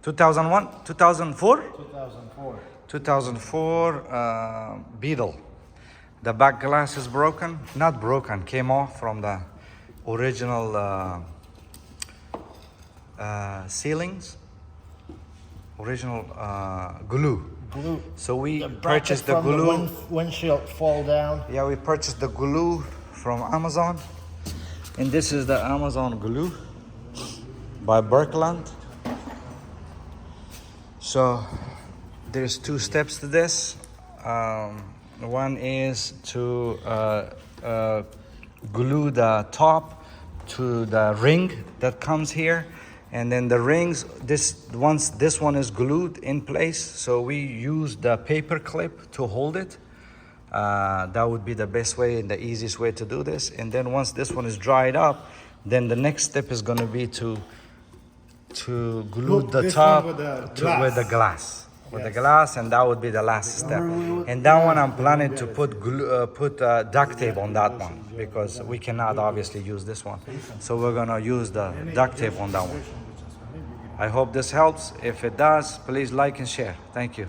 2001, 2004? 2004. 2004 Beetle. The back glass is broken, not broken, came off from the original ceilings, original glue. So we purchased the glue. Windshield fall down. Yeah, we purchased the glue from Amazon, and this is the Amazon glue by Birkeland. So there's two steps to this. One is to glue the top to the ring that comes here, and then the rings, once this one is glued in place, so we use the paper clip to hold it. That would be the best way and the easiest way to do this. And then once this one is dried up, then the next step is going to be to glue the top with the glass. With the glass, and that would be the last step. And that one I'm planning to put duct tape on that one, because we cannot obviously use this one. So we're gonna use the duct tape on that one. I hope this helps. If it does, please like and share. Thank you.